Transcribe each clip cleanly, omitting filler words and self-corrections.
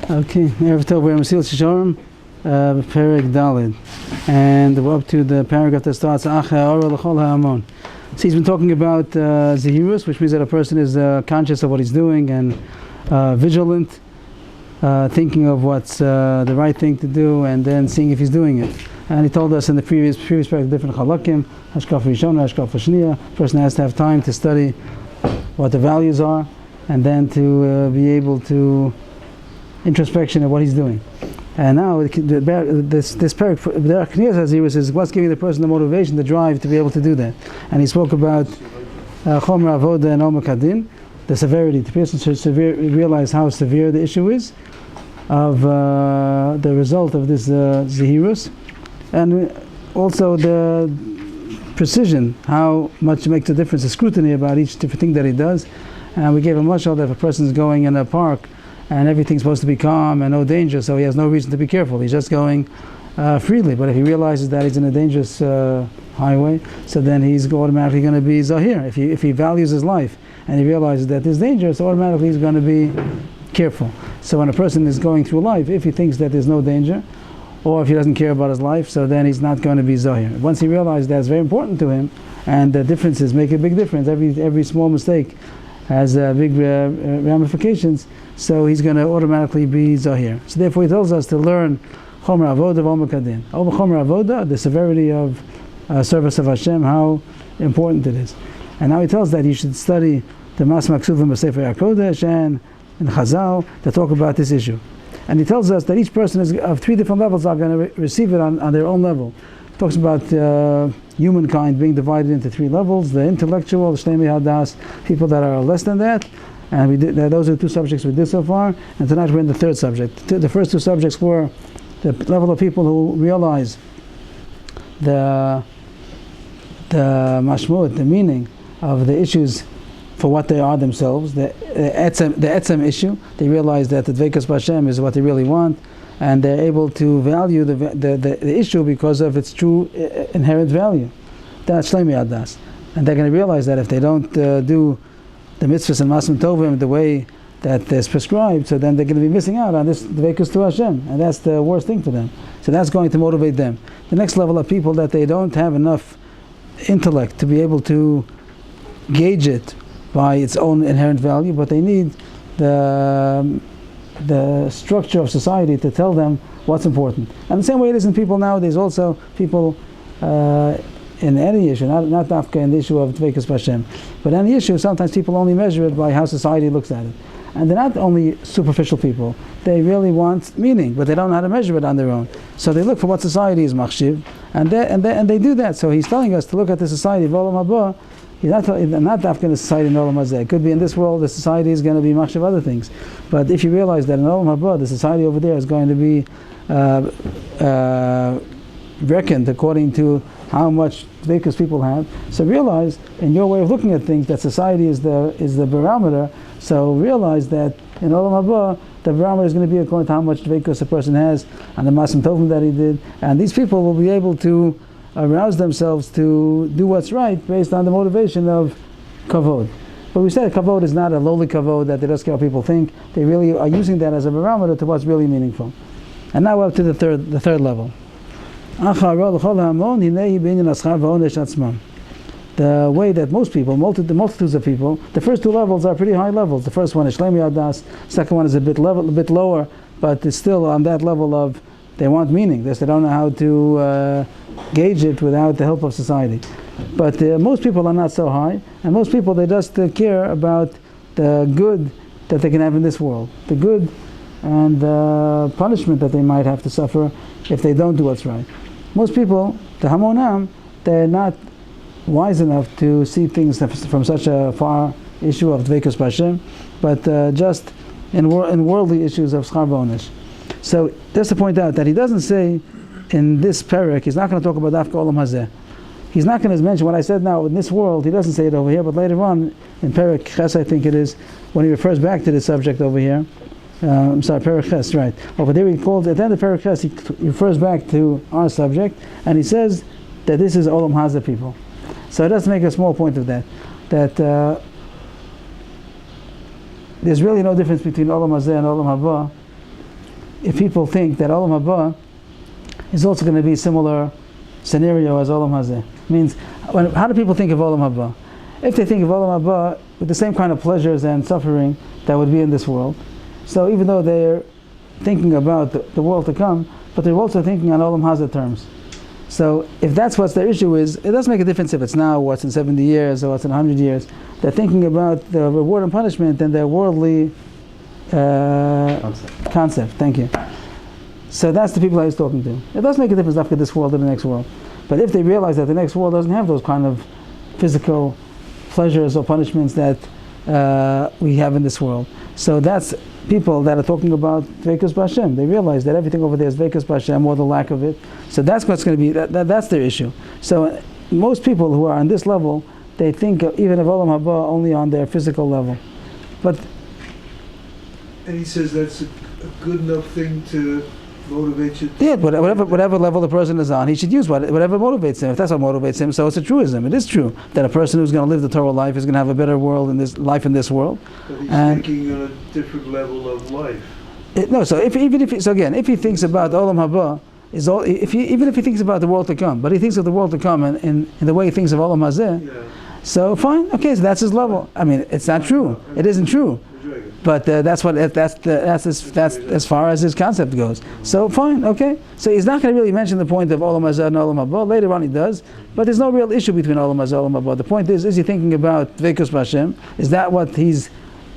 Okay, Erev Tov, we're Mesillas Yesharim, Perek Daled, and we're up to the paragraph that starts Acha Ora L'chol Ha'amon. So he's been talking about Zehirus, which means that a person is conscious of what he's doing and vigilant, thinking of what's the right thing to do, and then seeing if he's doing it. And he told us in the previous paragraph different chalakim, Hashkafa Rishona, Hashkafa Shniya. A person has to have time to study what the values are, and then to be able to introspection of what he's doing. And now this parak, the Kniyas Hazirus is what's giving the person the motivation, the drive to be able to do that. And he spoke about Chomer Avoda and Omer Kadin, the severity. The person should realize how severe the issue is of the result of this Zehirus, and also the precision, how much it makes a difference, the scrutiny about each different thing that he does. And we gave a mashal that if a person is going in a park and everything's supposed to be calm and no danger, so he has no reason to be careful. He's just going freely. But if he realizes that he's in a dangerous highway, so then he's automatically going to be zahir. If he values his life and he realizes that there's danger, so automatically he's going to be careful. So when a person is going through life, if he thinks that there's no danger, or if he doesn't care about his life, so then he's not going to be zahir. Once he realizes that's very important to him, and the differences make a big difference, every small mistake has big ramifications, so he's going to automatically be zahir. So therefore he tells us to learn Chomer Avoda v'Omer Kadin. Over Chomer Avoda, the severity of service of Hashem, how important it is. And now he tells that you should study the Mas Maksuvim B'Sefer HaKodesh and in Chazal to talk about this issue. And he tells us that each person is of three different levels are going to receive it on their own level. He talks about humankind being divided into three levels: the intellectual, the Shnei Hadas, people that are less than that. And we did those are the two subjects we did so far. And tonight we're in the third subject. The first two subjects were the level of people who realize the mashmut, the meaning of the issues for what they are themselves, the etzem issue. They realize that the dveikus b'Hashem is what they really want, and they're able to value the issue because of its true inherent value. That's Shlemi Adas. And they're going to realize that if they don't do the mitzvahs and masim tovim the way that is prescribed, so then they're going to be missing out on this dveikus to Hashem, and that's the worst thing for them. So that's going to motivate them. The next level of people that they don't have enough intellect to be able to gauge it by its own inherent value, but they need the structure of society to tell them what's important. And the same way it is in people nowadays, also people in any issue, not dafka in the issue of dveikus b'Hashem, but any issue, sometimes people only measure it by how society looks at it. And they're not only superficial people, they really want meaning, but they don't know how to measure it on their own. So they look for what society is machshiv, and they do that. So he's telling us to look at the society of Olam Haba. He's not dafka in the society in Olam Hazeh. It could be in this world, the society is going to be machshiv other things. But if you realize that in Olam Haba, the society over there is going to be reckoned according to how much dveikus people have. So realize, in your way of looking at things, that society is the barometer. So realize that in Olam Haba, the barometer is going to be according to how much dveikus a person has and the masim tovim that he did. And these people will be able to arouse themselves to do what's right based on the motivation of kavod. But we said kavod is not a lowly kavod that they just care what people think. They really are using that as a barometer to what's really meaningful. And now we're up to the third level. The way that most people, the multitudes of people, the first two levels are pretty high levels. The first one is Shlemi Adas, second one is a bit lower, but it's still on that level of they want meaning. They don't know how to gauge it without the help of society. But most people are not so high, and most people, they just care about the good that they can have in this world, the good and the punishment that they might have to suffer if they don't do what's right. Most people, the Hamonam, they're not wise enough to see things from such a far issue of dveikus b'Hashem, but just in worldly issues of schar v'onesh. So just to point out that he doesn't say in this parak, he's not going to talk about dafka olam hazeh. He's not going to mention what I said now in this world. He doesn't say it over here, but later on in parak ches, I think it is, when he refers back to this subject over here. Parak ches, right? Over there he calls, at the end of parak ches, he refers back to our subject, and he says that this is olam hazeh people. So it does make a small point of that there's really no difference between olam hazeh and olam haba if people think that Olam Haba is also going to be a similar scenario as Olam Hazeh. Means, how do people think of Olam Haba? If they think of Olam Haba with the same kind of pleasures and suffering that would be in this world, so even though they're thinking about the world to come, but they're also thinking on Olam Hazeh terms. So if that's what their issue is, it doesn't make a difference if it's now, what's in 70 years, or what's in 100 years. They're thinking about the reward and punishment and their worldly concept. Thank you. So that's the people I was talking to. It does make a difference after this world or the next world. But if they realize that the next world doesn't have those kind of physical pleasures or punishments that we have in this world. So that's people that are talking about Dveikus B'Hashem. They realize that everything over there is Dveikus B'Hashem or the lack of it. So that's what's going to be, that's their issue. So most people who are on this level, they think even of Olam Haba only on their physical level. But and he says that's a good enough thing to motivate you. Yeah, whatever level the person is on, he should use whatever motivates him. If that's what motivates him, so it's a truism. It is true that a person who's going to live the Torah life is going to have a better world in this life in this world. But he's thinking on a different level of life. So if he thinks about Olam Haba, even if he thinks about the world to come, but he thinks of the world to come in the way he thinks of Olam Hazeh, so fine, okay, so that's his level. I mean, it's not true. It isn't true. But that's as far as his concept goes. So fine, okay. So he's not going to really mention the point of Olam Hazeh and Olam Haba. Later on he does, but there's no real issue between Olam Hazeh and Olam Haba. The point is he thinking about Dveikus B'Hashem? Is that what he's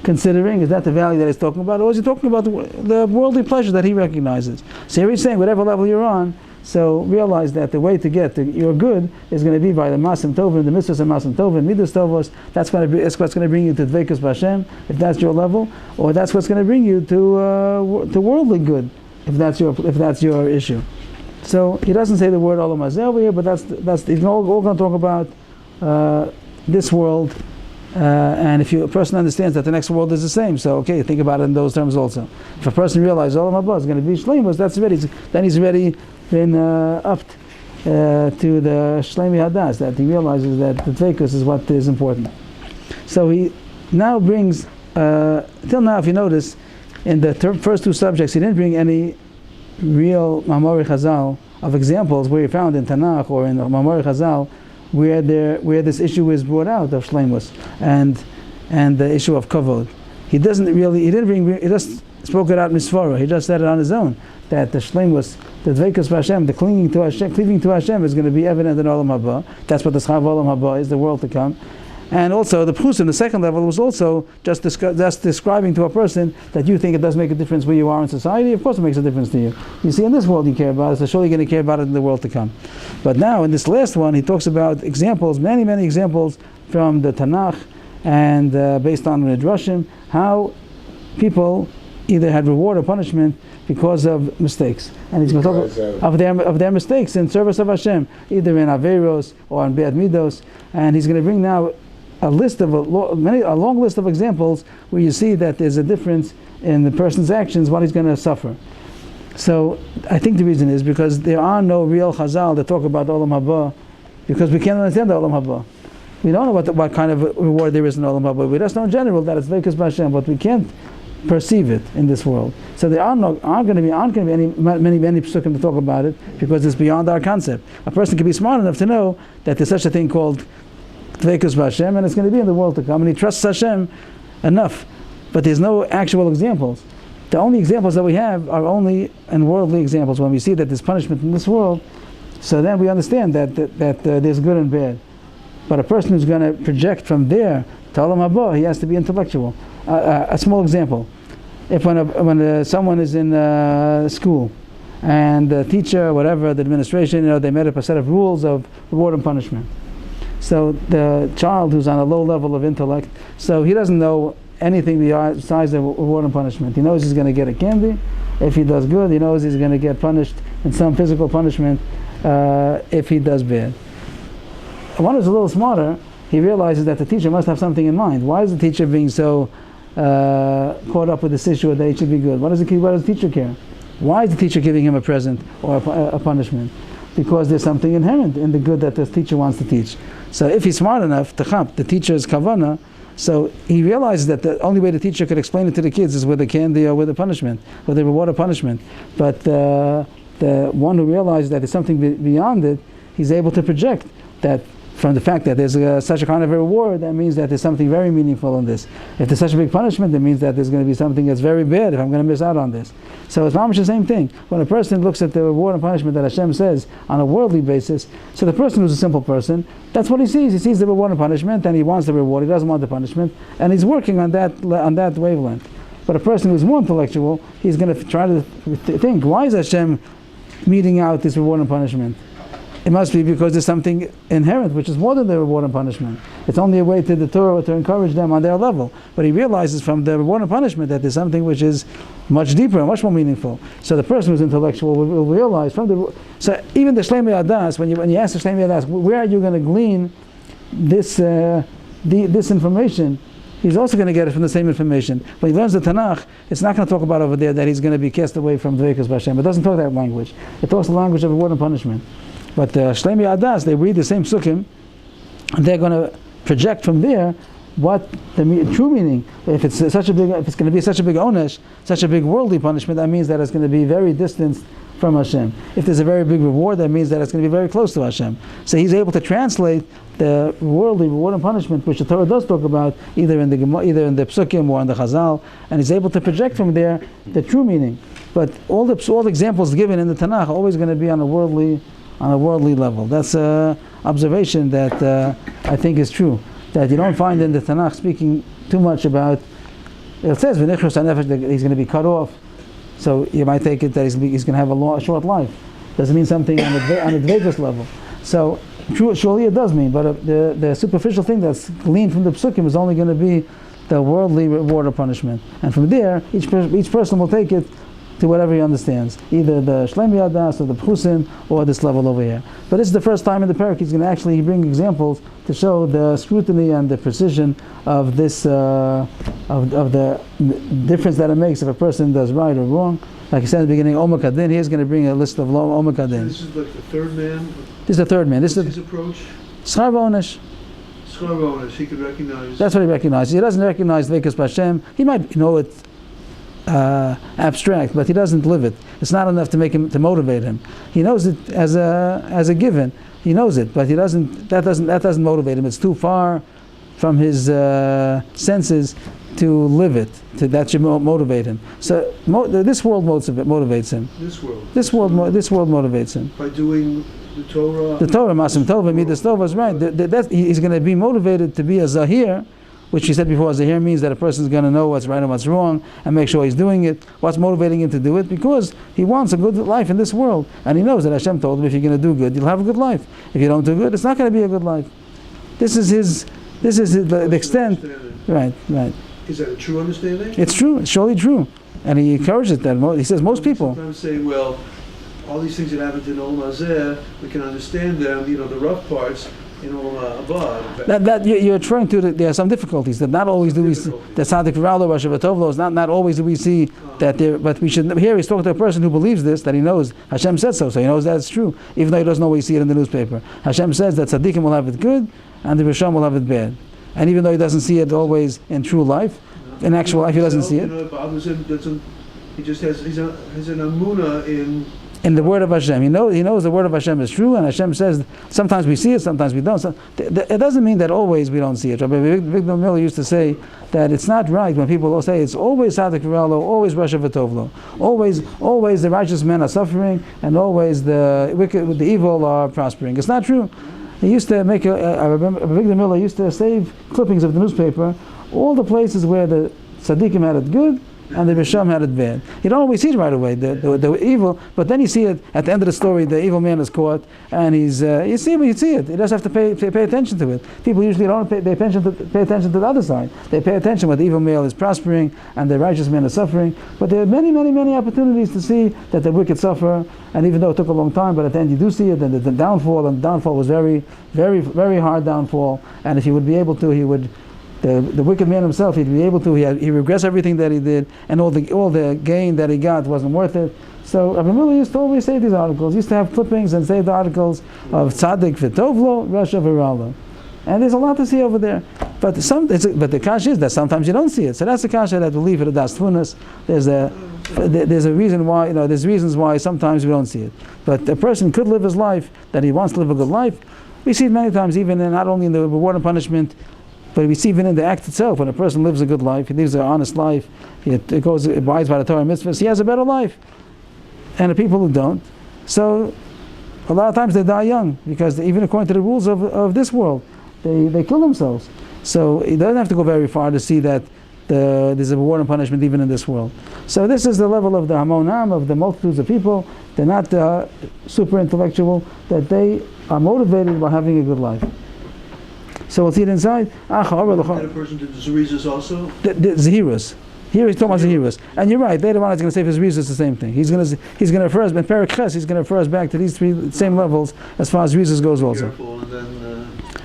considering? Is that the value that he's talking about? Or is he talking about the worldly pleasure that he recognizes? So here he's saying whatever level you're on, so realize that the way to get to your good is going to be by the Masim Tovim, the Mitzvahs and Masim Tovim, Midas Tovos. That's what's going to bring you to Dveikus B'Hashem, if that's your level, or that's what's going to bring you to worldly good, if that's your issue. So he doesn't say the word Olam Hazeh over here, but that's he's all going to talk about this world. And if a person understands that the next world is the same, so okay, think about it in those terms also. If a person realizes Olam Haba is going to be Shleimus, then he's already been upped to the Shleimi Hadas, that he realizes that the Dveikus is what is important. So he now brings, till now if you notice, in the first two subjects he didn't bring any real Mamori Chazal of examples where he found in Tanakh or in Mamori Chazal where this issue is brought out of Shleimus and the issue of Kavod. He just spoke it out Misvara. He just said it on his own, that the Shleimus, the Dveikus B'Hashem, the cleaving to Hashem is going to be evident in Olam Haba. That's what the Schav Olam Haba is, the world to come. And also the Pchusim, the second level, was also just describing to a person that you think it does make a difference where you are in society. Of course it makes a difference to you. You see, in this world you care about it, so surely you're going to care about it in the world to come. But now in this last one, he talks about examples, many, many examples from the Tanakh and based on the Midrashim, how people either had reward or punishment because of mistakes, and he's going to talk of their mistakes in service of Hashem, either in Averos or in Be'ad Midos, and he's going to bring now a long list of examples where you see that there's a difference in the person's actions, what he's going to suffer. So I think the reason is because there are no real Chazal that talk about Olam Haba, because we can't understand the Olam Haba. We don't know what kind of reward there is in Olam Haba. We just know in general that it's Dveikus B'Hashem, but we can't perceive it in this world. So there aren't going to be many psukim to talk about it because it's beyond our concept. A person can be smart enough to know that there's such a thing called Dveikus B'Hashem, and it's going to be in the world to come, and he trusts Hashem enough. But there's no actual examples. The only examples that we have are only in worldly examples. When we see that there's punishment in this world, so then we understand that there's good and bad. But a person who's going to project from there to Olam Haba, he has to be intellectual. A small example: if when someone is in school, and the teacher, whatever, the administration, they made up a set of rules of reward and punishment. So the child who's on a low level of intellect, so he doesn't know anything besides the reward and punishment. He knows he's going to get a candy. If he does good, he knows he's going to get punished in some physical punishment if he does bad. One who's a little smarter, he realizes that the teacher must have something in mind. Why is the teacher being so caught up with this issue that he should be good? What does the teacher care? Why is the teacher giving him a present or a punishment? Because there's something inherent in the good that the teacher wants to teach. So if he's smart enough to chap the teacher's kavana, So he realizes that the only way the teacher could explain it to the kids is with a candy or with a punishment, with a reward or punishment. But the one who realizes that there's something beyond it, he's able to project that from the fact that there's such a kind of a reward, that means that there's something very meaningful in this. If there's such a big punishment, that means that there's going to be something that's very bad if I'm going to miss out on this. So it's almost the same thing. When a person looks at the reward and punishment that Hashem says on a worldly basis, so the person who's a simple person, that's what he sees. He sees the reward and punishment, and he wants the reward. He doesn't want the punishment, and he's working on that wavelength. But a person who's more intellectual, he's going to try to think, why is Hashem meting out this reward and punishment? It must be because there's something inherent which is more than the reward and punishment. It's only a way to deter or to encourage them on their level. But he realizes from the reward and punishment that there's something which is much deeper and much more meaningful. So the person who's intellectual will realize from the... So even the Shleimei Adas, when you ask the Shleimei Adas, where are you going to glean this information? He's also going to get it from the same information. When he learns the Tanakh, it's not going to talk about over there that he's going to be cast away from Dveikus B'Hashem. It doesn't talk that language. It talks the language of reward and punishment. But Shleimei Adas, they read the same sukkim, and they're going to project from there what the true meaning. If it's going to be such a big onesh, such a big worldly punishment, that means that it's going to be very distant from Hashem. If there's a very big reward, that means that it's going to be very close to Hashem. So he's able to translate the worldly reward and punishment, which the Torah does talk about, either in the Psukim or in the Chazal, and he's able to project from there the true meaning. But all the examples given in the Tanakh are always going to be on a worldly level. That's an observation that I think is true. That you don't find in the Tanakh speaking too much about. It says that he's going to be cut off, so you might take it that he's going to have a short life. Doesn't mean something on the Dveikus level. So surely it does mean, but the superficial thing that's gleaned from the Psukim is only going to be the worldly reward or punishment, and from there each person will take it to whatever he understands, either the Shleimei Adas or the Pchusim or this level over here. But this is the first time in the parak he's going to actually bring examples to show the scrutiny and the precision of this of the difference that it makes if a person does right or wrong. Like he said at the beginning, Omer Kadin. He's going to bring a list of Omer Kadin. This is like the third man. This is the third man. This is his approach. Schar v'onesh. Schar v'onesh. He can recognize. That's what he recognizes. He doesn't recognize Dveikus B'Hashem. He might know it abstract, but he doesn't live it. It's not enough to motivate him. He knows it as a given. He knows it, but that doesn't motivate him. It's too far from his senses to live it. That should motivate him. So this world motivates him. This world motivates him. By doing the Torah. The Torah, Masim Tova, Midas Tova is right. He's going to be motivated to be a Zahir, which he said before, Zahir means that a person is going to know what's right and what's wrong and make sure he's doing it. What's motivating him to do it? Because he wants a good life in this world. And he knows that Hashem told him, if you're going to do good, you'll have a good life. If you don't do good, it's not going to be a good life. This is the extent. Right. Is that a true understanding? It's true. It's surely true. And he encourages that. He says most people sometimes say, well, all these things that happened in Olam Hazeh, we can understand them, the rough parts, in Olam Haba. That you're referring to, there are some difficulties that not always do we see. That Tzaddik V'Ralo, Rosh Hashanah is not always do we see that there. But we should. Here he's talking to a person who believes this, that he knows Hashem said so he knows that's true, even though he doesn't always see it in the newspaper. Hashem says that Tzaddikim will have it good, and the Rishon will have it bad. And even though he doesn't see it always in true life, in actual life he doesn't see it. It bothers him. He just has an amuna in the word of Hashem. He knows the word of Hashem is true, and Hashem says sometimes we see it, sometimes we don't. So it doesn't mean that always we don't see it. Rabbi Avrohom Miller used to say that it's not right when people say it's always Tzaddik V'Ralo, always Rasha V'Tovlo, always the righteous men are suffering, and always the wicked, the evil are prospering. It's not true. He used to make I remember Rabbi Avrohom Miller used to save clippings of the newspaper, all the places where the tzaddikim had it good and the Risham had it bad. You don't always see it right away, the evil, but then you see it at the end of the story. The evil man is caught, and he's you see it. He doesn't have to pay attention to it. People usually don't pay attention to the other side. They pay attention when the evil man is prospering and the righteous man is suffering. But there are many opportunities to see that the wicked suffer, and even though it took a long time, but at the end you do see it. And the downfall was very, very, very hard downfall. And if he would be able to, he would. The wicked man himself, he'd be able to. He regrets everything that he did, and all the gain that he got wasn't worth it. So Rabbi Miller used to always save these articles. He used to have clippings and save the articles of Tzaddik V'Tovlo, Rasha V'Ralo. And there's a lot to see over there. But the kasha is that sometimes you don't see it. So that's the kasha that we leave for the das tfunas. There's a reason why, there's reasons why sometimes we don't see it. But a person could live his life that he wants to live a good life. We see it many times, even not only in the reward and punishment, but we see even in the act itself. When a person lives a good life, he lives an honest life, it abides by the Torah mitzvahs, he has a better life. And the people who don't, so a lot of times they die young, because even according to the rules of this world, they kill themselves. So it doesn't have to go very far to see that there's a reward and punishment even in this world. So this is the level of the hamonam, of the multitudes of people. They're not super intellectual, that they are motivated by having a good life. So we'll see it inside. Can a person do the Zerizas also? The Zehiras. Here he's talking about Zehiras. And you're right, later on he's going to say for Zehiras it's the same thing. He's going to refer us, in Perek Ches, he's going to refer us back to these three same levels as far as Zehiras goes also. Careful,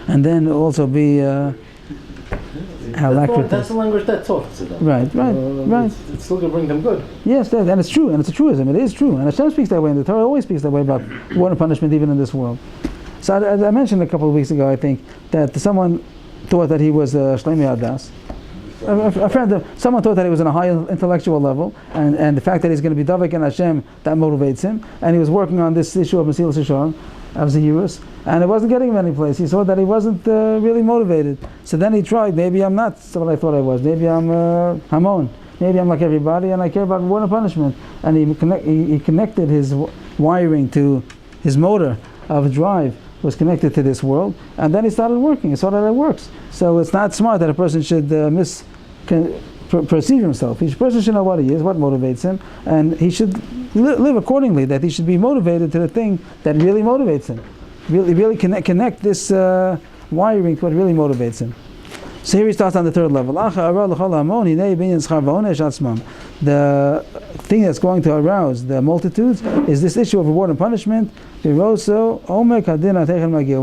and then also be that's the language that talks to them. Right. It's still going to bring them good. Yes, and it's true, and it's a truism. It is true, and Hashem speaks that way, and the Torah always speaks that way about reward and punishment even in this world. So as I mentioned a couple of weeks ago, I think that someone thought that he was Shlomi Hadas. Someone thought that he was on a high intellectual level, and the fact that he's going to be Davik and Hashem, that motivates him. And he was working on this issue of Mesillas Yesharim, of Zehirus, and it wasn't getting him any place. He saw that he wasn't really motivated. So then he tried, maybe I'm not what I thought I was. Maybe I'm Hamon. Maybe I'm like everybody, and I care about reward and punishment. And he connected his wiring to his motor of drive, was connected to this world, and then he started working. He saw that it works. So it's not smart that a person should perceive himself. Each person should know what he is, what motivates him, and he should live accordingly, that he should be motivated to the thing that really motivates him. Really connect this wiring to what really motivates him. So here he starts on the third level. The thing that's going to arouse the multitudes is this issue of reward and punishment. When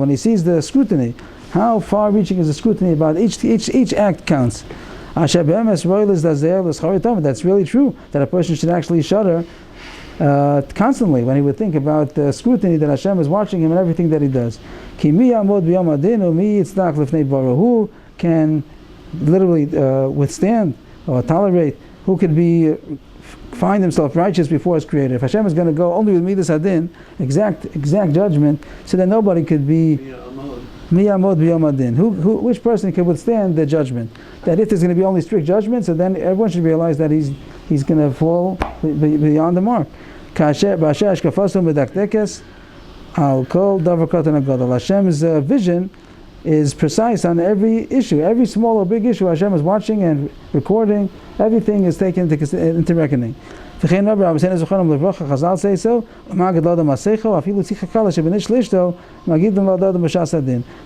he sees the scrutiny, how far-reaching is the scrutiny about each act counts. That's really true, that a person should actually shudder constantly when he would think about the scrutiny that Hashem is watching him and everything that he does. Who can literally withstand or tolerate, who could find himself righteous before his creator? If Hashem is going to go only with Midas Adin, exact judgment, so then nobody could be Miyamod B'Yom Adin. Which person can withstand the judgment? That if there's going to be only strict judgment, so then everyone should realize that he's going to fall beyond the mark. Hashem's vision is precise on every issue, every small or big issue. Hashem is watching and recording. Everything is taken into reckoning. Chazal say so.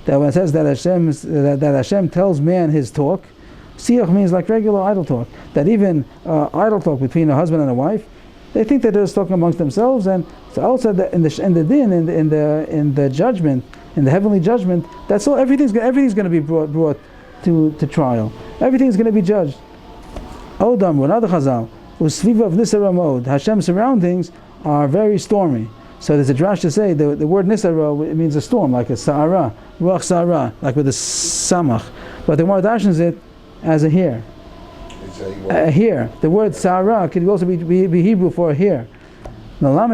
That when it says that Hashem tells man his talk, Siyach means like regular idle talk. That even idle talk between a husband and a wife, they think that they're just talking amongst themselves. And so also that in the din, in the judgment, in the heavenly judgment, that's all. Everything's going to be brought to trial. Everything's going to be judged. Odam, another Chazal, Usviva of Nisara mode. Hashem's surroundings are very stormy. So there's a drash to say the word Nisara, it means a storm, like a Sa'ara, Ruach Sa'ara, like with a Samach. But the Gemara dashes it as a hair. A hair. The word Sa'ara could also be Hebrew for a hair. Hashem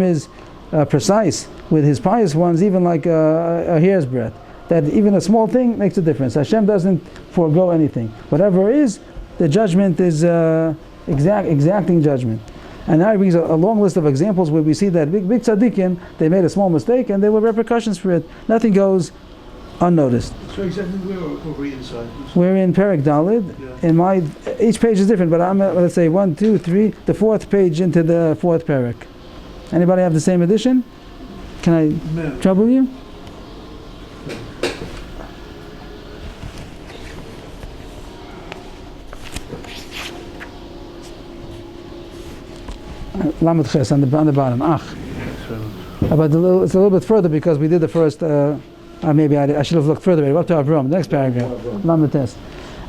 is precise with his pious ones, even like a hair's breadth. That even a small thing makes a difference. Hashem doesn't forego anything. Whatever is, the judgment is exacting judgment. And now he brings a long list of examples where we see that big tzaddikim, they made a small mistake and there were repercussions for it. Nothing goes unnoticed. So exactly where are we inside? We're in Perek Daled. Yeah. Each page is different, but I'm let's say 1, 2, 3, the fourth page into the fourth Perek. Anybody have the same edition? Can I trouble you? Lamed Ches on the bottom. But it's a little bit further because we did the first. Maybe I should have looked further. We're up to Avrohom. The next paragraph. Lamed Tes.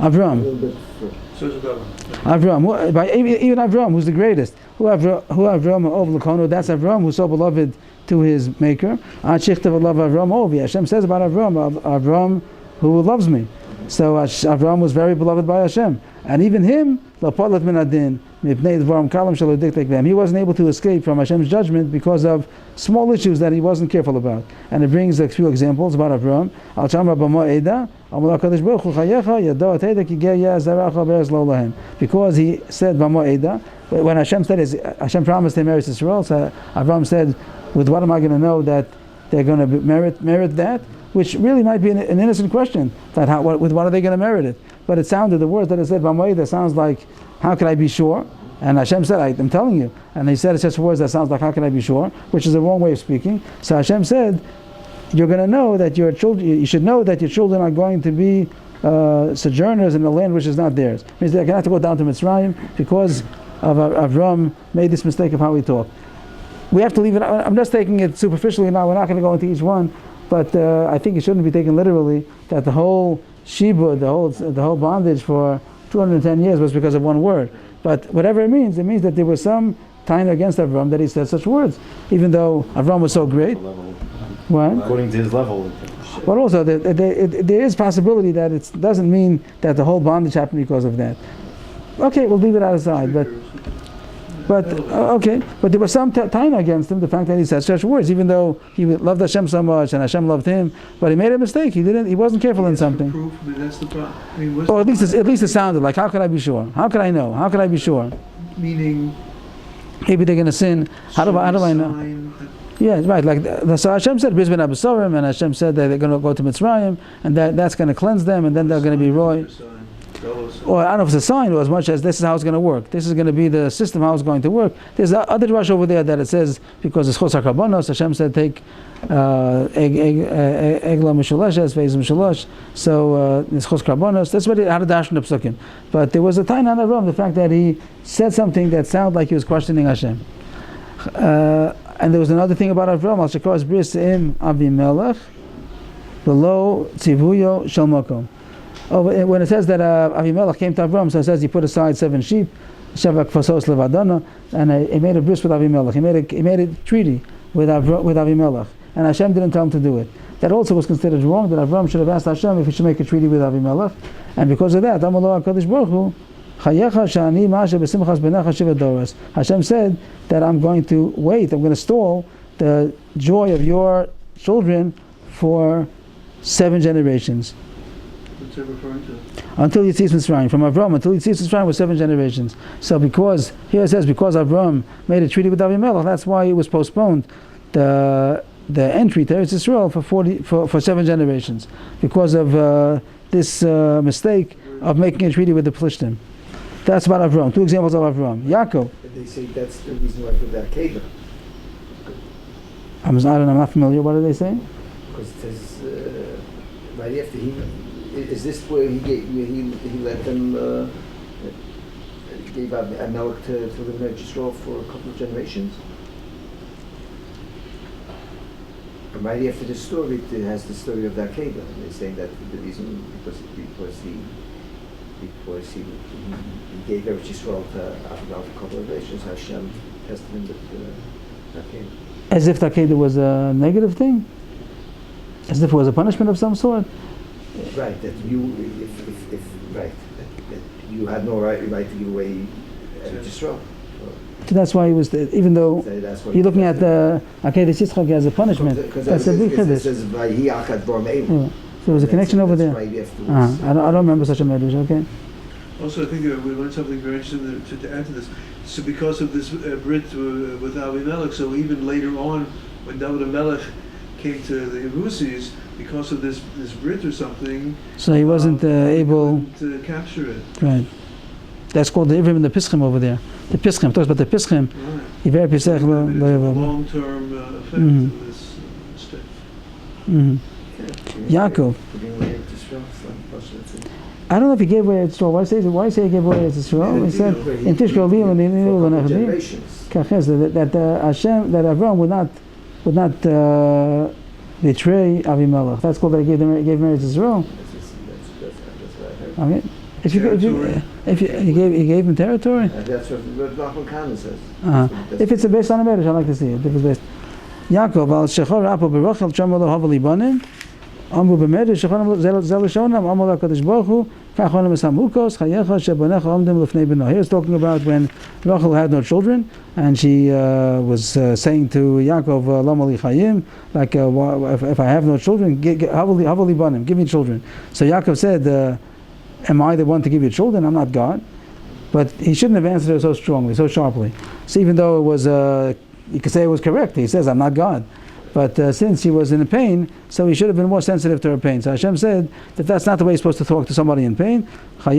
Avram. So it's Avram. Even Avram, who's the greatest. Who Avram over Lakono? That's Avram, who's so beloved to his Maker. Hashem says about Avram, who loves me. So Avram was very beloved by Hashem, and even him, he wasn't able to escape from Hashem's judgment because of small issues that he wasn't careful about. And it brings a few examples about Avram. Because he said when Hashem said Hashem promised him Eretz Yisrael, so Avram said, with what am I going to know that they're going to merit that? Which really might be an innocent question, that with what are they going to merit it? But it sounded, the words that it said B'moeda sounds like, how can I be sure? And Hashem said, I'm telling you. And he said it's just words that sounds like, how can I be sure? Which is the wrong way of speaking. So Hashem said, you're going to know that your children, you should know that your children are going to be sojourners in a land which is not theirs. It means they're going to have to go down to Mitzrayim because of Avram made this mistake of how he talked. We have to leave it. I'm just taking it superficially now. We're not going to go into each one, but I think it shouldn't be taken literally that the whole shibud, the whole bondage for 210 years was because of one word. But whatever it means that there was some time against Avram that he said such words, even though Avram was so great. What? According to his level. But also, there is possibility that it doesn't mean that the whole bondage happened because of that. Okay, we'll leave it aside. But there was some time against him, the fact that he said such words, even though he loved Hashem so much and Hashem loved him, but he made a mistake. He wasn't careful in something. Proof. I mean, that's the problem. Or at least it sounded like, how could I be sure? How could I know? How could I be sure? Meaning, maybe they're going to sin. How do I know? Yeah, right. Like so, Hashem said, "Bris ben Abasarim," and Hashem said that they're going to go to Mitzrayim, and that's going to cleanse them, and then they're going to be roy. Or I don't know if it's a sign, or as much as this is how it's going to work. This is going to be the system how it's going to work. There's other drush over there that it says because it's chos hakarbonos. Hashem said take egla mishulashes, veiz mishulash. So it's chos karbonos. That's what how to dash in the psukim. But there was a time on Avram, the fact that he said something that sounded like he was questioning Hashem. And there was another thing about Avram. Al shekos bris im Avimelech below tzivuyo shel makom. When it says that Avimelech came to Avram, so it says he put aside 7 sheep, Shavak Fasos Levadana, and he made a bris with Avimelech. He made a treaty with Avimelech, and Hashem didn't tell him to do it. That also was considered wrong. That Avram should have asked Hashem if he should make a treaty with Avimelech, and because of that, Amalo HaKadosh Baruch Hu, Chayecha Shani Masha B'Simchas B'Necha Shiva Doros. Hashem said that I'm going to wait. I'm going to stall the joy of your children for 7 generations. Referring to? Until Yitzis Mitzrayim. From Avram until Yitzis Mitzrayim was 7 generations. So because here it says because Avram made a treaty with Avimelech, that's why it was postponed the entry to Eretz Yisrael for 7 generations because of this mistake of making a treaty with the Plishtim. That's about Avram. 2 examples of Avram. Yaakov. They say that's the reason why for the Akeda. I'm not familiar. What are they saying? Because it says right after is this where he let them gave Amalek to live in Israel for a couple of generations? And right after this story, it has the story of the Akeda. And they're saying that the reason because he gave Eretz Yisrael to Abigail for a couple of generations. Hashem tested him with the Akeda. As if the Akeda was a negative thing? As if it was a punishment of some sort? Right, that you, if right, that you had no right to give away Yisrael. So that's why he was, even though you're looking at the Akedah Yitzchak as a punishment. That's a big chiddush. So there was a connection over there. I don't remember such a medrash. Okay. Also, I think we learned something very interesting to add to this. So because of this Brit with Avimelech, so even later on, when David Melech came to the Yebusis, because of this Brit or something, so he wasn't able to capture it. Right. That's called the Ivrim and the Pischim over there. The Pischim talks about the Pischim. Right. Long-term effect of this mistake. Yaakov. I don't know if he gave away Yisrael. Why say he gave away Yisrael? He said in Tishkol Lim and that Hashem, that Avram would not betray Avimelech. That's called that he gave him Eretz Yisrael. Okay. If he gave him territory. That's what Ramchal Khan says. If it's based on a marriage, I like to see it. If it's based. Yaakov al shechor apo berachel chamo lo havali banim. Amu b'medrash shechor zel shonam amu lakadosh baruch hu kachon mesamukos chayecha shebanecha omdim lefnei beno. Here's talking about when Rachel had no children, and she was saying to Yaakov, Lama li chayim, like if I have no children, havali banim, give me children. So Yaakov said, am I the one to give you children? I'm not God. But he shouldn't have answered her so strongly, so sharply. So even though it was, you could say it was correct, he says, I'm not God. But since she was in pain, so he should have been more sensitive to her pain. So Hashem said that that's not the way you're supposed to talk to somebody in pain. That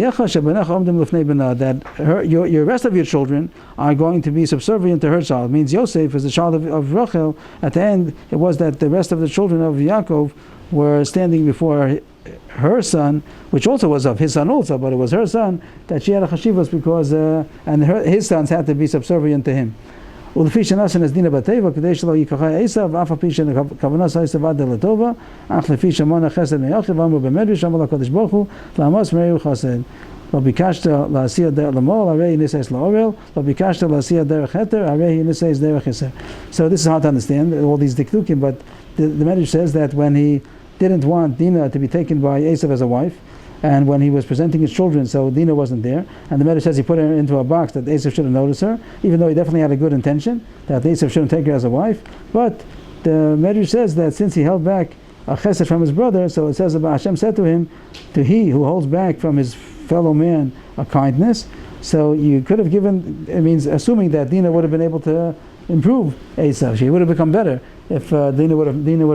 your rest of your children are going to be subservient to her child. It means Yosef is the child of Rachel. At the end, it was that the rest of the children of Yaakov were standing before her son, which also was of his son also, but it was her son, that she had a chashivas because, his sons had to be subservient to him. ולפי שנעשן אז דינה בטבע, כדי שלא ייקחה עשיו, אף על פי שכוונה עשיו עד לטובה, אך לפי שמונה חסד מיוחד, ואמרו במדרש, אמר לקדוש ברוך הוא, לעמוס מרעהו חסד. לא ביקשת להסיע דרך למול, הרי ניסס לאורל, לא ביקשת להסיע דרך חתר, הרי ניסס דרך חסר. So this is hard to understand, all these diktukim, but the Medrash says that when he didn't want Dinah to be taken by Esav as a wife, and when he was presenting his children, so Dinah wasn't there, and the Medrash says he put her into a box that Esav shouldn't notice her, even though he definitely had a good intention, that Esav shouldn't take her as a wife, but the Medrash says that since he held back a chesed from his brother, so it says about Hashem said to him, to he who holds back from his fellow man a kindness, so you could have given, it means assuming that Dinah would have been able to improve Esav, she would have become better if Dinah would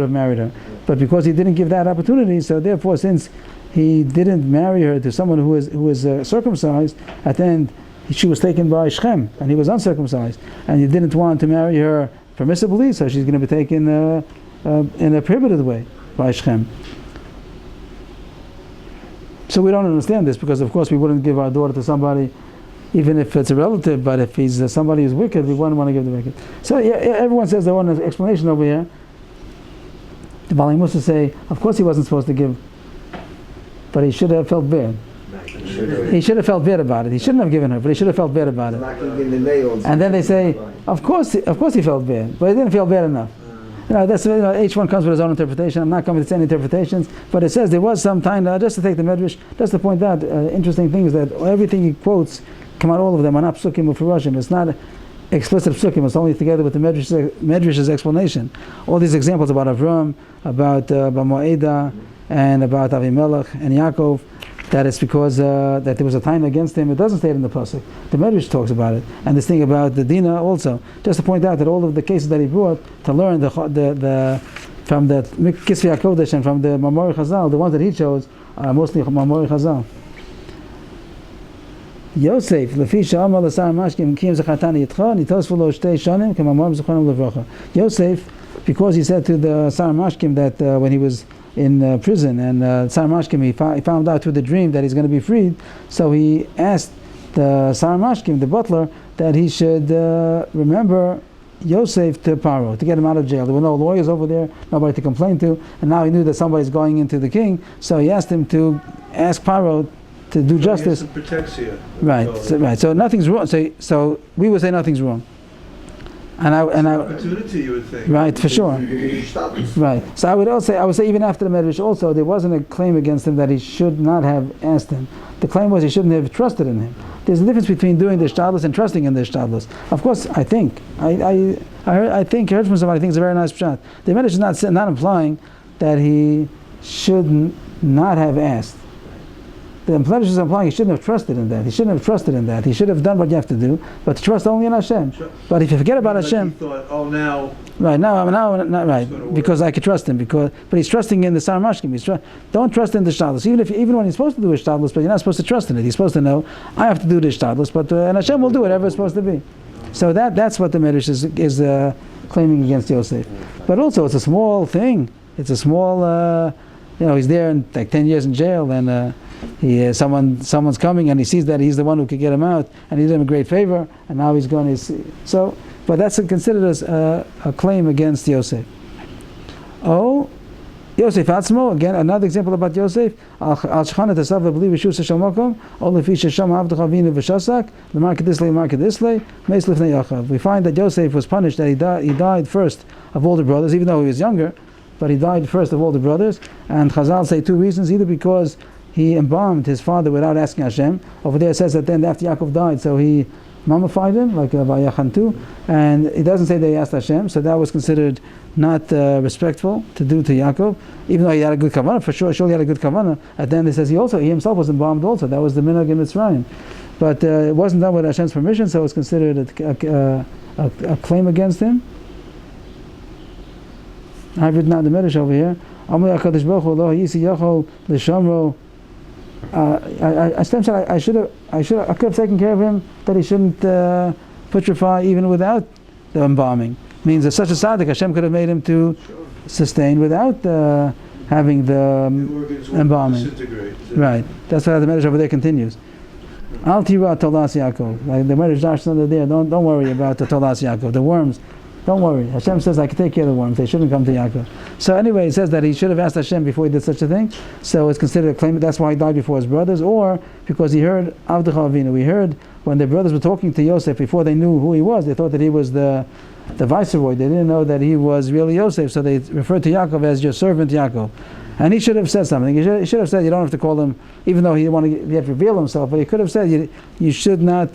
have married her, but because he didn't give that opportunity, so therefore since he didn't marry her to someone who was circumcised, at the end she was taken by Shechem and he was uncircumcised, and he didn't want to marry her permissibly, so she's going to be taken in a prohibited way by Shechem. So we don't understand this because of course we wouldn't give our daughter to somebody even if it's a relative, but if he's somebody who's wicked, we wouldn't want to give the wicked. So yeah, everyone says they want an explanation over here. The Bali Musa say, of course he wasn't supposed to give, but he should have felt bad. He should have felt bad about it. He shouldn't have given her, but he should have felt bad about it. And then they say, of course he felt bad, but he didn't feel bad enough. Each one comes with his own interpretation. I'm not coming to say any interpretations, but it says there was some time, just to take the Medrash, just to point out, interesting thing is that everything he quotes, come out all of them are not psukim ufurashim. It's not explicit psukim, it's only together with the Medrash's explanation. All these examples about Avram, about Moedah, and about Avimelech and Yaakov, that it's because that there was a time against him. It doesn't say it in the pasuk. The Medrash talks about it, and this thing about the Dinah also. Just to point out that all of the cases that he brought to learn the from the Kisvei HaKodesh and from the Mamori Chazal, the ones that he chose are mostly Mamori Chazal. Yosef, lefi she'amar l'sar mashkim kim zachatani yitcha nitos v'lo shtei shanim k'mamor b'zuchonim levracha. Yosef, because he said to the Sar Mashkim that when he was in prison, and Sar Mashkim, he found out through the dream that he's going to be freed, so he asked the Sar Mashkim, the butler, that he should remember Yosef to Paro, to get him out of jail. There were no lawyers over there, nobody to complain to, and now he knew that somebody's going into the king, so he asked him to ask Paro to do justice. Right. So nothing's wrong. So we would say nothing's wrong. And I opportunity, you would think. Right, for sure. Right. So I would say even after the Medrash also, there wasn't a claim against him that he should not have asked him. The claim was he shouldn't have trusted in him. There's a difference between doing the shtadlus and trusting in the shtadlus. Of course, I think I heard from somebody. I think it's a very nice pshat. The Medrash is not implying that he should not have asked. The Medrash is implying he shouldn't have trusted in that. He shouldn't have trusted in that. He should have done what you have to do, but to trust only in Hashem. Sure. But if you forget about Hashem, he thought, now. Right now, not right, because I could trust him. But he's trusting in the Sar Mashkim. Don't trust in the shtadlus. Even when he's supposed to do a shtadlus, but you're not supposed to trust in it. He's supposed to know I have to do this shtadlus, but and Hashem will do whatever it's supposed to be. So that's what the Medrash is claiming against Yosef. But also, it's a small thing. It's a small. He's there in like 10 years in jail, and someone's coming, and he sees that he's the one who could get him out, and he did him a great favor, and now he's going to see. So, but that's considered as a claim against Yosef. Oh, Yosef Atzmo, again, another example about Yosef. Al Shchana Tasav B'li V'Shus Shal Mokom, Ol Lefi Shesham Avdecha Avinu V'Shasak, L'Mar Kedislei Meis Lifnei Yachav. We find that Yosef was punished that he died first of all the brothers, even though he was younger, but he died first of all the brothers. And Chazal say two reasons: either because he embalmed his father without asking Hashem. Over there it says that then after Yaakov died, so he mummified him, like Vayachantu, and it doesn't say they asked Hashem, so that was considered not respectful to do to Yaakov, even though he had a good kavanah, for sure he had a good kavanah. At the end it says he himself was embalmed also. That was the minhag in Mitzrayim. But it wasn't done with Hashem's permission, so it was considered a claim against him. I've written out the Medrash over here. I could have taken care of him, that he shouldn't putrefy even without the embalming. Means that such a tzaddik, Hashem could have made him to sustain without having the embalming. Right. That's why the Medrash over there continues. Al tira tolas Yaakov. Like the Medrash Dash under there. Don't worry about the tolas Yaakov. The worms. Don't worry. Hashem says, I can take care of the worms. They shouldn't come to Yaakov. So anyway, it says that he should have asked Hashem before he did such a thing. So it's considered a claim. That's why he died before his brothers. Or because he heard Avdecha Avinu. We heard when the brothers were talking to Yosef before they knew who he was. They thought that he was the viceroy. They didn't know that he was really Yosef. So they referred to Yaakov as your servant Yaakov. And he should have said something. He should have said, you don't have to call him, even though he have to reveal himself, but he could have said, you should not,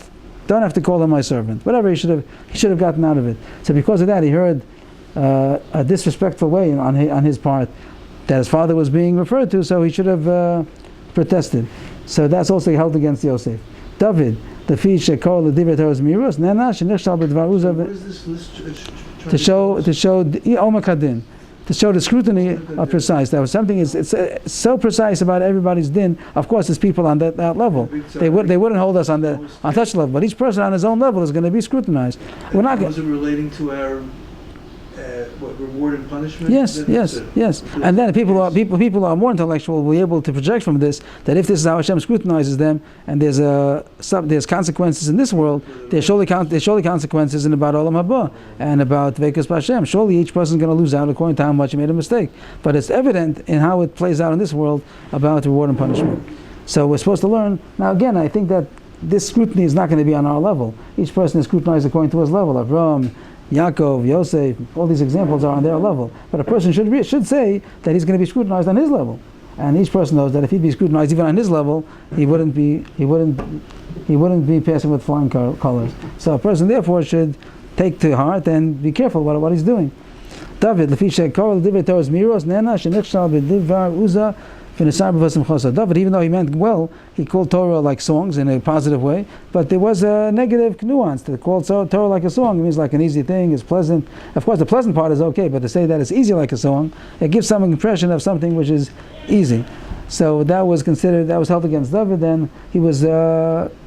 don't have to call him my servant. Whatever, he should have gotten out of it. So because of that, he heard a disrespectful way on his part that his father was being referred to, so he should have protested. So that's also held against Yosef. David, the fish called the Divrei Torah's miros, nena shenichshal b'dvar uzav. What is this list? To show Omakadin. To show the scrutiny of precise. That was something. It's so precise about everybody's din. Of course, there's people on that level. They wouldn't hold us on such level. But each person on his own level is going to be scrutinized. We're not. Was it relating to our reward and punishment? Yes. And then people who are more intellectual will be able to project from this that if this is how Hashem scrutinizes them, and there's consequences in this world, there's surely consequences in about Olam Haba and about Veikus B'Hashem. Surely each person is going to lose out according to how much he made a mistake. But it's evident in how it plays out in this world about reward and punishment. So we're supposed to learn. Now again, I think that this scrutiny is not going to be on our level. Each person is scrutinized according to his level. Avram, Yaakov, Yosef, all these examples are on their level. But a person should say that he's going to be scrutinized on his level. And each person knows that if he'd be scrutinized even on his level, he wouldn't be passing with flying colors. So a person therefore should take to heart and be careful about what he's doing. David, David, even though he meant well, he called Torah like songs in a positive way, but there was a negative nuance to call Torah like a song. It means like an easy thing, it's pleasant. Of course, the pleasant part is okay, but to say that it's easy like a song, it gives some impression of something which is easy. So that was held against David, and he was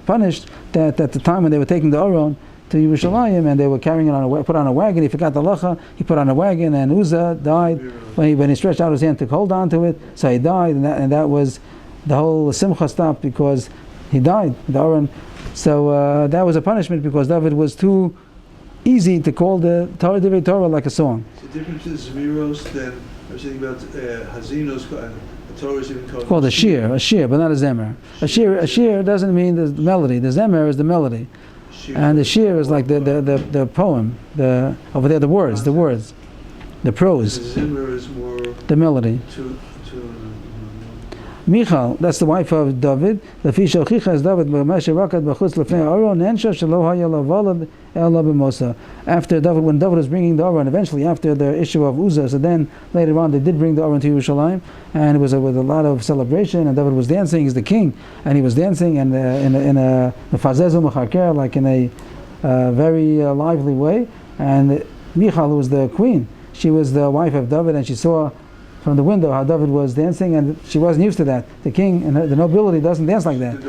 punished that at the time when they were taking the Aron to Yerushalayim, and they were carrying it put on a wagon. He forgot the lacha. He put on a wagon, and Uzzah died when he stretched out his hand to hold on to it. So he died, and that was the whole simcha stopped because he died. The Aron. So that was a punishment because David was too easy to call the Torah Divrei Torah like a song. It's a different to Zmiros than I was saying about Hazinos. The Torah is even called a shir, but not a zemer. A shir doesn't mean the melody. The zemer is the melody. And the shir is like the poem, over there the words, the prose. The zimmer is more the melody. Michal, that's the wife of David. The fish Chicha is David b'Moshe Rakat b'chutz lefnei Aron Nensha shelo haya lavalad ela b'Mosa. After David, when David was bringing the Aron, eventually after the issue of Uzzah, so then later on they did bring the Aron to Yerushalayim, and it was with a lot of celebration, and David was dancing. He's the king, and he was dancing, and in a mefazezu mecharker, like in a very lively way. And Michal, who was the queen, she was the wife of David, and she saw from the window how David was dancing, and she wasn't used to that. The king and the nobility doesn't dance like that.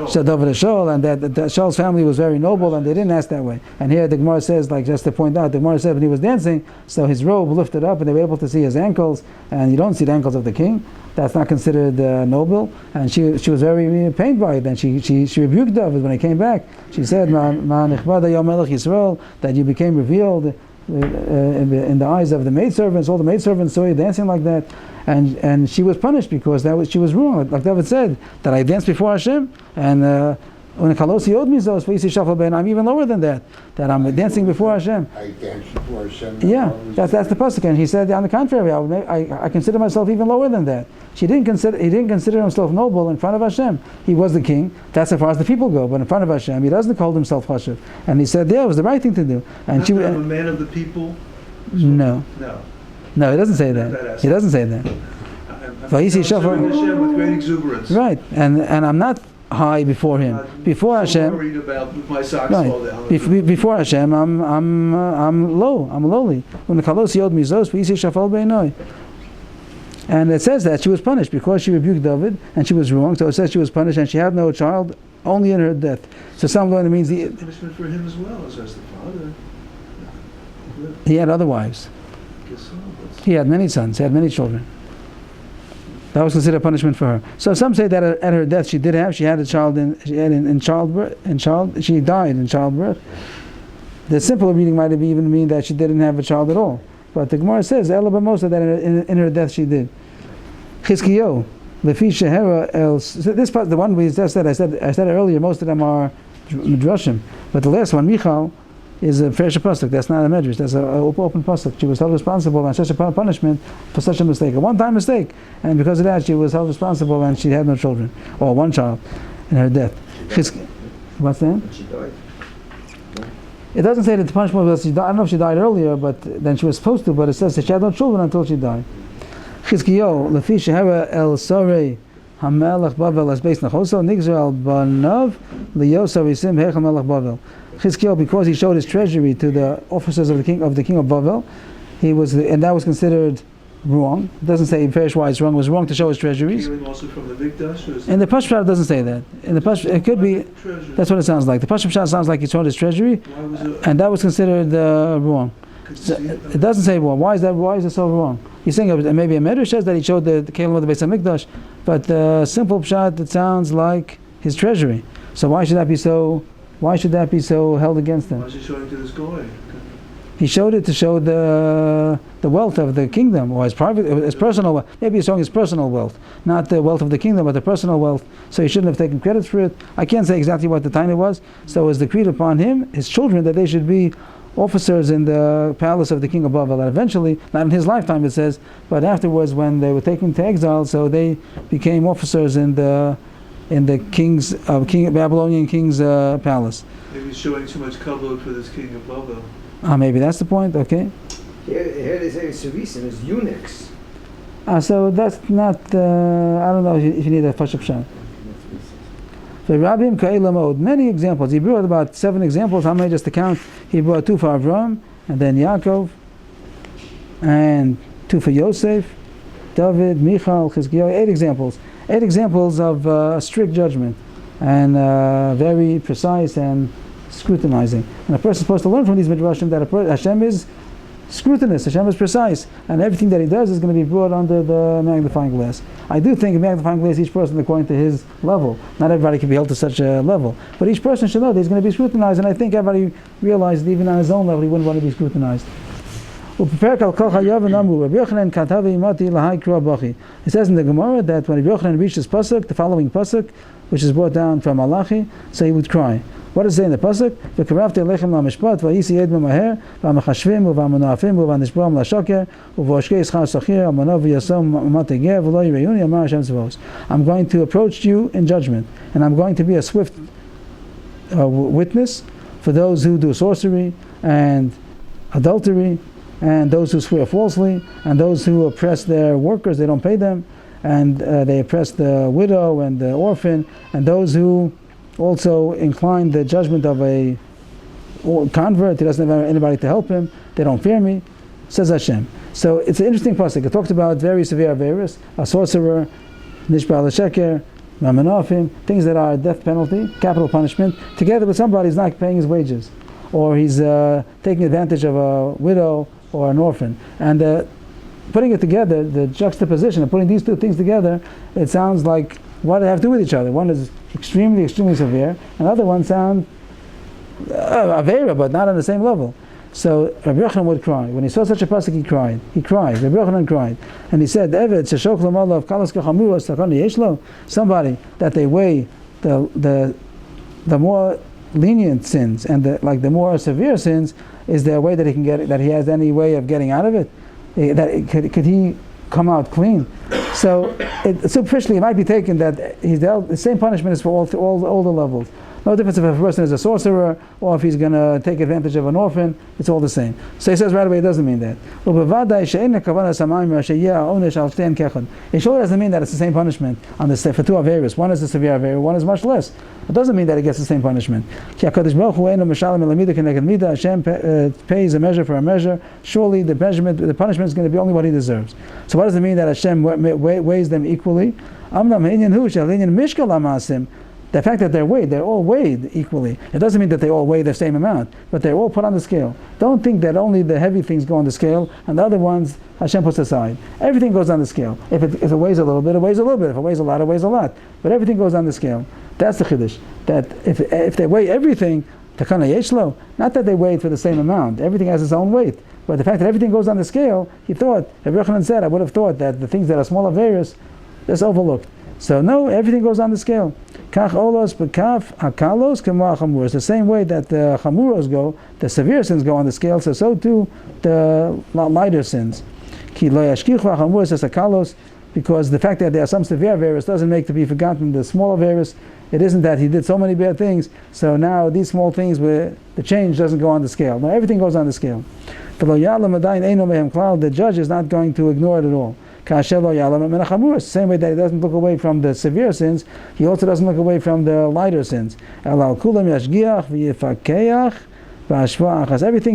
So David Shaul, and that Shaul's family was very noble, and they didn't dance that way. And here the Gemara says, like just to point out, the Gemara said when he was dancing, so his robe lifted up, and they were able to see his ankles, and you don't see the ankles of the king. That's not considered noble. And she was very pained by it, and she rebuked David when he came back. She said, "Ma nichbada ya melech Yisrael," that you became revealed in the eyes of the maidservants. All the maidservants saw you dancing like that, and she was punished because she was wrong. Like David said, that I danced before Hashem, and when Kalosi owed me those, I'm even lower than that. That I'm dancing before Hashem. I danced before Hashem. Yeah, that's the pasuk. And he said, on the contrary, I consider myself even lower than that. He didn't consider himself noble in front of Hashem. He was the king. That's as far as the people go. But in front of Hashem, he doesn't call himself Chashiv. And he said, yeah, it was the right thing to do. And I'm a man of the people. No, he doesn't say that. He doesn't say that. I'm serving Hashem with great exuberance. Right, and I'm not high before him. Before Hashem, worried about my socks right. fall down. Before Hashem, I'm low. I'm lowly. When the Kalos yod mizos, v'yisi shafal beinoi. And it says that she was punished because she rebuked David, and she was wrong. So it says she was punished, and she had no child, only in her death. So some learn it means the punishment for him as well as the father. He had other wives. He had many sons. He had many children. That was considered punishment for her. So some say that at her death she had a child in childbirth. She died in childbirth. The simple reading might have even mean that she didn't have a child at all. But the Gemara says Ela b'mosa that in her death she did. Chizkiyo, lefi shehera el. This part, the one we just said, I said earlier. Most of them are midrashim, but the last one, Michal, is a fresh pasuk. That's not a medrash. That's an open pasuk. She was held responsible and such a punishment for such a mistake, a one-time mistake, and because of that, she was held responsible and she had no children or one child in her death. What's that? She died. It doesn't say that the punishment was she died. I don't know if she died earlier, but then she was supposed to. But it says that she had no children until she died. Chizkiyo lefi shehera el sorei hamelach bavel as beis nachoso nigzral banav liyosa risim hechel melech bavel. Chizkiyo, because he showed his treasury to the officers of the king of Bavel, and that was considered wrong. It doesn't say very why it's wrong. It was wrong to show his treasuries. Stealing also from the Mikdash? And the Pashut doesn't say that. In the Pashut, it could be. That's what it sounds like. The Pashut sounds like he showed his treasury, and that was considered wrong. So it doesn't say wrong. Why is that? Why is it so wrong? He's saying maybe a Medrash says that he showed the Kelim of the Beis HaMikdash, but the simple pshat, it sounds like his treasury. So why should that be so? Why should that be so held against him? Why is he showing to this guy? He showed it to show the wealth of the kingdom, or his personal wealth. Maybe he's showing his personal wealth, not the wealth of the kingdom, but the personal wealth. So he shouldn't have taken credit for it. I can't say exactly what the time it was. So it was decreed upon him, his children, that they should be officers in the palace of the king of Bavel. And eventually, not in his lifetime it says, but afterwards when they were taken to exile, so they became officers in the Babylonian king's palace. Maybe he's showing too much kavod for this king of Babel. Maybe that's the point. Okay. Here they say servicing is eunuchs. So that's not. I don't know if you need a Pashup Shah. Many examples. He brought about 7 examples. How many just to count? He brought 2 for Avram, and then Yaakov, and 2 for Yosef, David, Michal, Chizkiyahu. 8 examples. 8 examples of strict judgment, and very precise and scrutinizing. And a person is supposed to learn from these midrashim that Hashem is scrutinous, Hashem is precise, and everything that he does is going to be brought under the magnifying glass. I do think a magnifying glass, each person according to his level. Not everybody can be held to such a level, but each person should know that he's going to be scrutinized, and I think everybody realized that even on his own level he wouldn't want to be scrutinized. It says in the Gemara that when Rabbi Yochanan reached this pasuk, the following pasuk, which is brought down from Malachi, so he would cry. What does it say in the pasuk? V'karafti alechem la'mishpat v'yisi yed b'maher v'amachashvim v'amunafim v'anishbam la'shoker v'voshkei schar sachir amanav v'yasom mategeh v'lo yireyuni amar Hashem tzavos. I'm going to approach you in judgment, and I'm going to be a swift witness for those who do sorcery and adultery, and those who swear falsely, and those who oppress their workers, they don't pay them, and they oppress the widow and the orphan, and those who also incline the judgment of a convert. He doesn't have anybody to help him. They don't fear me, says Hashem. So it's an interesting pasuk. It talks about very severe averis, a sorcerer, nishba l'sheker, mamanofim, things that are death penalty, capital punishment, together with somebody who's not paying his wages, or he's taking advantage of a widow or an orphan. And putting it together, the juxtaposition of putting these 2 things together, it sounds like what do they have to do with each other? One is extremely, extremely severe, and the other one sounds avera, but not on the same level. So Rabbi Avrohom would cry. When he saw such a pasuk, he cried. Rabbi Avrohom cried. And he said, somebody that they weigh the more lenient sins and the more severe sins, is there a way that he can get, that he has any way of getting out of it? Could he come out clean? So superficially it might be taken that he's dealt, the same punishment is for all the levels. No difference if a person is a sorcerer or if he's going to take advantage of an orphan, it's all the same. So he says right away it doesn't mean that. It surely doesn't mean that it's the same punishment on the for two Averis. One is a severe Averis, one is much less. It doesn't mean that he gets the same punishment. Hashem pays a measure for a measure. Surely the punishment is going to be only what he deserves. So what does it mean that Hashem weighs them equally? The fact that they're all weighed equally. It doesn't mean that they all weigh the same amount, but they're all put on the scale. Don't think that only the heavy things go on the scale and the other ones Hashem puts aside. Everything goes on the scale. If it weighs a little bit, it weighs a little bit. If it weighs a lot, it weighs a lot. But everything goes on the scale. That's the chiddush. That if they weigh everything, takana yeshlo, not that they weigh it for the same amount. Everything has its own weight. But the fact that everything goes on the scale, he thought, Rabbi Yochanan said, I would have thought that the things that are smaller various, that's overlooked. So no, everything goes on the scale. Kach olos bekaf hakalos kemo hachamuros. The same way that the chamuros go, the severe sins go on the scale, so too the lighter sins. Ki lo yashkichu hachamuros as hakalos, because the fact that there are some severe various doesn't make to be forgotten the smaller various. It isn't that he did so many bad things, so now these small things where the change doesn't go on the scale. No, everything goes on the scale. The judge is not going to ignore it at all. The same way that he doesn't look away from the severe sins, he also doesn't look away from the lighter sins. Everything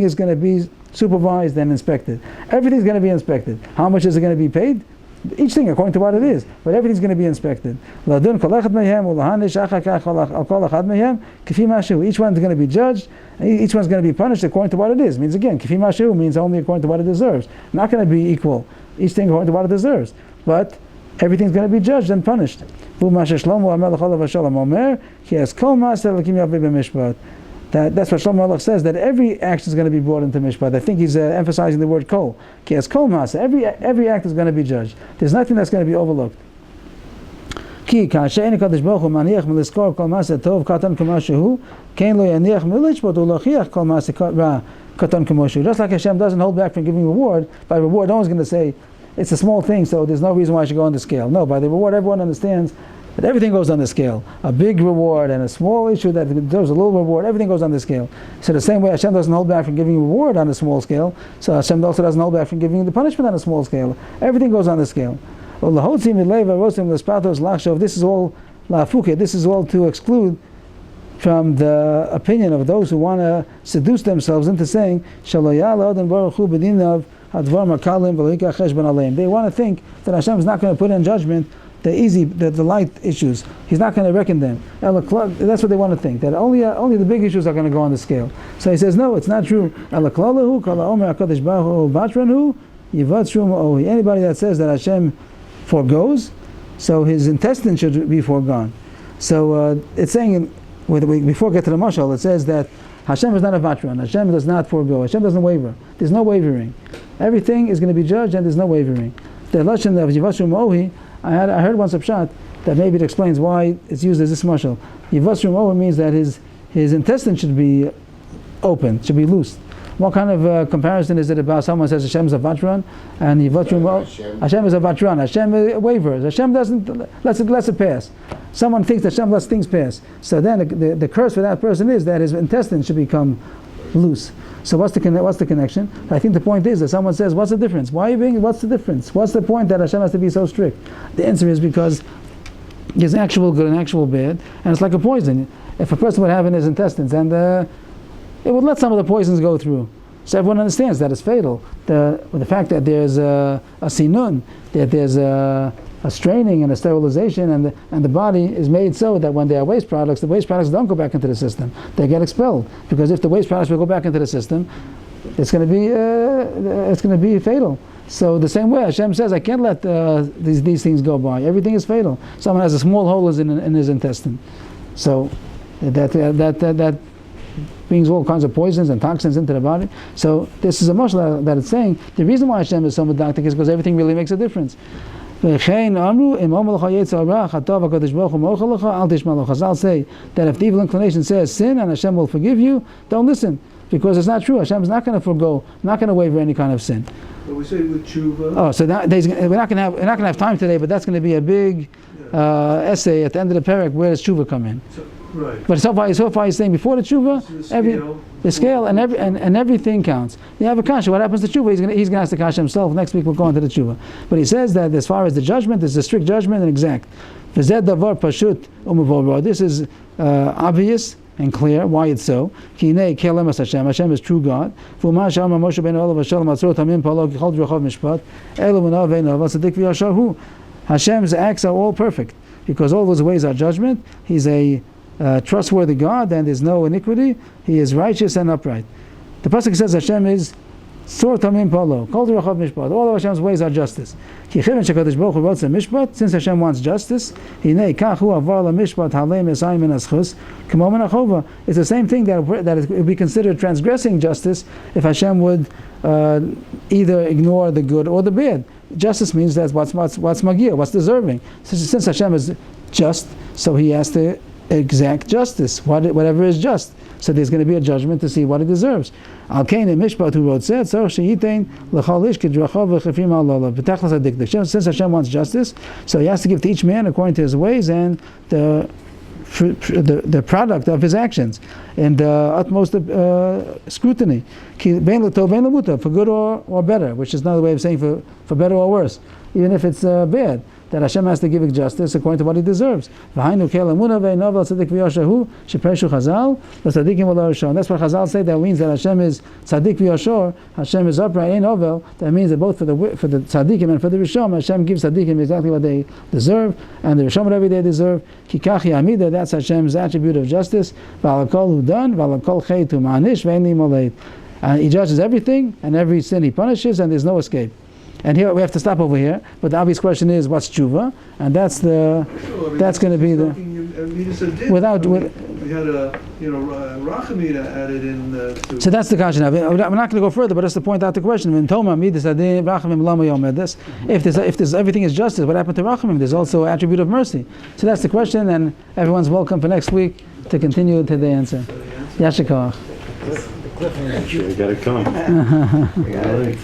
is going to be supervised and inspected. Everything's going to be inspected. How much is it going to be paid? Each thing according to what it is, but everything's going to be inspected. Each one's going to be judged, each one's going to be punished according to what it is. Means again, kifi mashu means only according to what it deserves. Not going to be equal, each thing according to what it deserves. But everything's going to be judged and punished. That's what Shlomo Melech says, that every action is going to be brought into Mishpat. I think he's emphasizing the word kol. Every act is going to be judged. There's nothing that's going to be overlooked. Just like Hashem doesn't hold back from giving reward, by reward no one's going to say, it's a small thing, so there's no reason why I should go on the scale. No, by the reward everyone understands that everything goes on the scale. A big reward and a small issue that deserves a little reward, everything goes on the scale. So the same way Hashem doesn't hold back from giving reward on a small scale, so Hashem also doesn't hold back from giving the punishment on a small scale. Everything goes on the scale. This is all la'fuke, this is all to exclude from the opinion of those who want to seduce themselves into saying, they want to think that Hashem is not going to put in judgment the light issues. He's not going to reckon them. That's what they want to think, that only the big issues are going to go on the scale. So he says, no, it's not true. Anybody that says that Hashem forgoes, so his intestine should be foregone. So it's saying, before we get to the mashal, it says that Hashem is not a vatran. Hashem does not forego. Hashem doesn't waver. There's no wavering. Everything is going to be judged and there's no wavering. The lashon of Yivashu Mohi, I heard once a pshat that maybe it explains why it's used as this mashal. Yivashu Mohi means that his intestine should be open, should be loose. What kind of comparison is it about someone says Hashem is a vatran and Hashem is a vatran? Hashem wavers. Hashem doesn't lets it pass. Someone thinks that Hashem lets things pass. So then the curse for that person is that his intestine should become loose. So what's the connection? I think the point is that someone says, what's the difference? What's the difference? What's the point that Hashem has to be so strict? The answer is because there's actual good and actual bad, and it's like a poison. If a person would have in his intestines, and it would let some of the poisons go through. So everyone understands that it's fatal. The fact that there's a sinun, that there's a straining and a sterilization, and the body is made so that when there are waste products, the waste products don't go back into the system. They get expelled, because if the waste products will go back into the system, it's going to be fatal. So the same way Hashem says, I can't let these things go by. Everything is fatal. Someone has a small hole in his intestine. So that brings all kinds of poisons and toxins into the body. So this is a mashal that it's saying the reason why Hashem is so medactic is because everything really makes a difference. Chazal say that if the evil inclination says sin and Hashem will forgive you, don't listen, because it's not true. Hashem is not going to forgo, not going to waiver any kind of sin. But we say with tshuva. Oh, so that we're not going to have time today, but that's going to be a big essay at the end of the parak. Where does tshuva come in? So, right. But so far he's saying before the tshuva, the scale and everything counts. You have a kasha. What happens to tshuva? He's going to ask the kasha himself. Next week we'll go into the tshuva. But he says that as far as the judgment, there's a strict judgment and exact. This is obvious and clear why it's so. Hashem is true God. Hashem's acts are all perfect because all those ways are judgment. He's a trustworthy God and there's no iniquity. He is righteous and upright. The pasuk says Hashem is Sur Tamim Polo, Kol Rachav Mishpat. All of Hashem's ways are justice. Since Hashem wants justice, it's the same thing that it would be considered transgressing justice if Hashem would either ignore the good or the bad. Justice means that's what's magir, what's deserving. Since Hashem is just, so He has to exact justice, whatever is just. So there's going to be a judgment to see what it deserves. Al Kain and Mishpat who wrote said, since Hashem wants justice, so He has to give to each man according to his ways and the product of his actions and the utmost scrutiny, for good or better, which is another way of saying for better or worse, even if it's bad. That Hashem has to give justice according to what He deserves. And that's what Chazal say. That means that Hashem is tzaddik v'yashor. Hashem is upright and novel. That means that both for the tzaddikim and for the rishon, Hashem gives tzaddikim exactly what they deserve, and the rishon whatever they deserve. Kikachi amida. That's Hashem's attribute of justice. V'alakol hudan, v'alakol chaytu ma'anish ve'eni moleit. And He judges everything, and every sin He punishes, and there's no escape. And here we have to stop over here. But the obvious question is, what's tshuva? And that's going to be the without. We had rachamina added in. So that's the question. We're not going to go further, but just to point out the question. If everything is justice, what happened to rachamim? There's also an attribute of mercy. So that's the question, and everyone's welcome for next week to continue to the answer. Yashikach. You got to come. Okay.